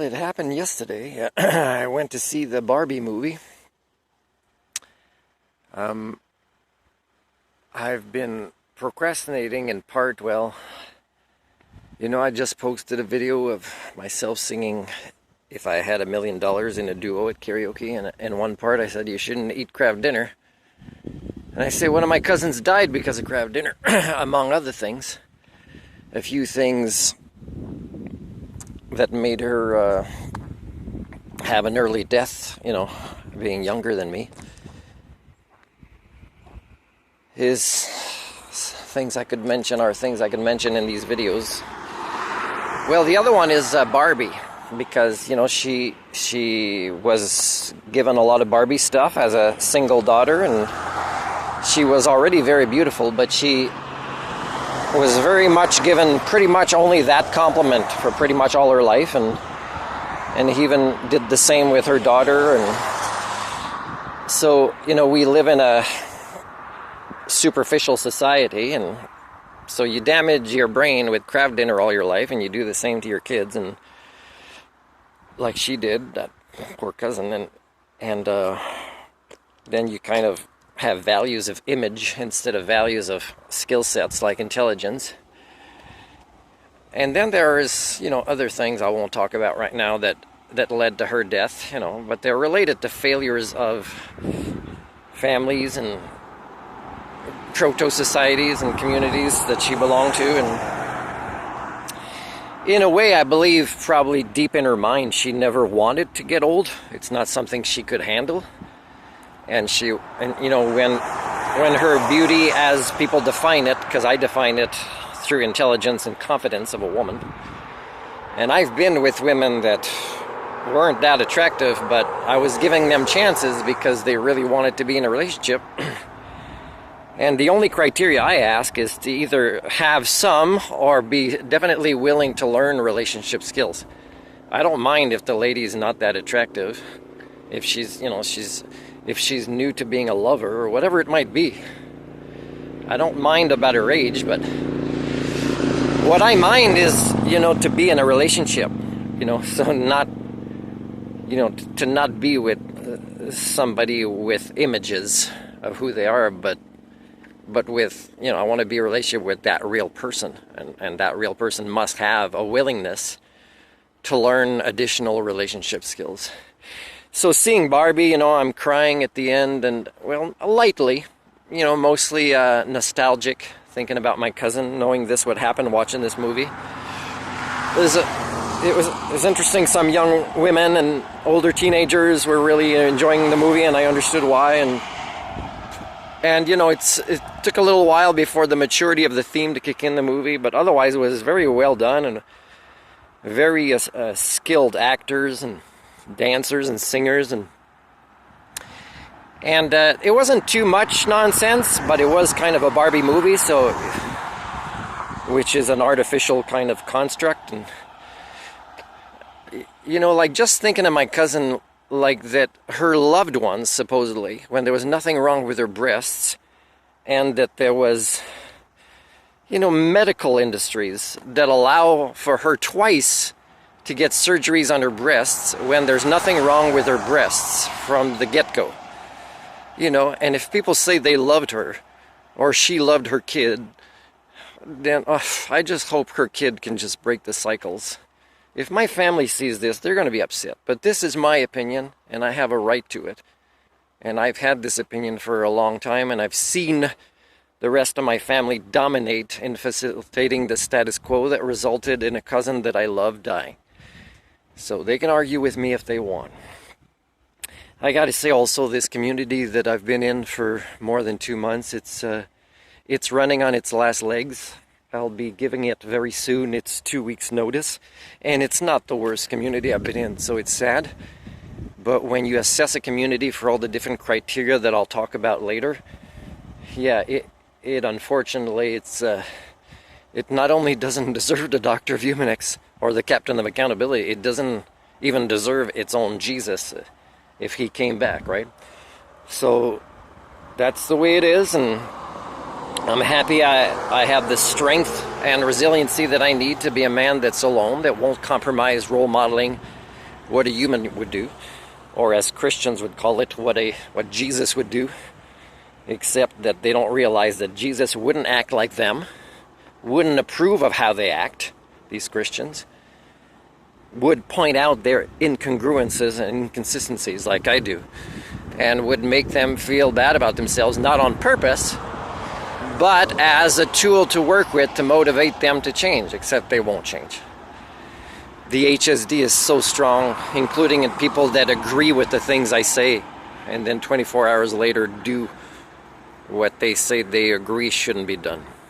Well, it happened yesterday. I went to see the Barbie movie. I've been procrastinating in part. Well, I just posted a video of myself singing If I Had $1 Million in a duo at karaoke, and in one part I said you shouldn't eat crab dinner. And I say one of my cousins died because of crab dinner, among other things. A few things that made her have an early death, being younger than me. His things I could mention are things I could mention in these videos. Well, the other one is Barbie, because, she was given a lot of Barbie stuff as a single daughter, and she was already very beautiful, but she was very much given pretty much only that compliment for pretty much all her life, and he even did the same with her daughter. And so, we live in a superficial society, and so you damage your brain with crab dinner all your life, and you do the same to your kids, and like she did, that poor cousin, and then you kind of have values of image instead of values of skill sets like intelligence. And then there is, other things I won't talk about right now that led to her death, but they're related to failures of families and proto-societies and communities that she belonged to. And in a way, I believe probably deep in her mind, she never wanted to get old. It's not something she could handle. And when her beauty, as people define it, because I define it through intelligence and confidence of a woman, and I've been with women that weren't that attractive, but I was giving them chances because they really wanted to be in a relationship. And the only criteria I ask is to either have some or be definitely willing to learn relationship skills. I don't mind if the lady's not that attractive, if she's if she's new to being a lover or whatever it might be. I don't mind about her age, but what I mind is, to be in a relationship, so not, to not be with somebody with images of who they are, but with, I want to be in a relationship with that real person, and that real person must have a willingness to learn additional relationship skills. So seeing Barbie, I'm crying at the end, and, well, lightly, mostly nostalgic, thinking about my cousin, knowing this would happen, watching this movie. It was interesting. Some young women and older teenagers were really enjoying the movie, and I understood why. And it took a little while before the maturity of the theme to kick in the movie, but otherwise it was very well done, and very skilled actors and dancers and singers, and it wasn't too much nonsense, but it was kind of a Barbie movie, which is an artificial kind of construct. And like just thinking of my cousin, like that her loved ones, supposedly, when there was nothing wrong with her breasts, and that there was medical industries that allow for her twice to get surgeries on her breasts when there's nothing wrong with her breasts from the get-go. And if people say they loved her, or she loved her kid, then I just hope her kid can just break the cycles. If my family sees this, they're going to be upset. But this is my opinion, and I have a right to it. And I've had this opinion for a long time, and I've seen the rest of my family dominate in facilitating the status quo that resulted in a cousin that I love dying. So they can argue with me if they want. I got to say also, this community that I've been in for more than 2 months, it's running on its last legs. I'll be giving it very soon its 2 weeks notice, and it's not the worst community I've been in, so it's sad. But when you assess a community for all the different criteria that I'll talk about later, yeah, it unfortunately, it not only doesn't deserve the Doctor of Humanix or the Captain of Accountability, it doesn't even deserve its own Jesus if he came back, right? So that's the way it is, and I'm happy I have the strength and resiliency that I need to be a man that's alone, that won't compromise role modeling what a human would do, or as Christians would call it, what Jesus would do, except that they don't realize that Jesus wouldn't act like them, wouldn't approve of how they act, these Christians, would point out their incongruences and inconsistencies like I do, and would make them feel bad about themselves, not on purpose, but as a tool to work with to motivate them to change, except they won't change. The HSD is so strong, including in people that agree with the things I say, and then 24 hours later do what they say they agree shouldn't be done.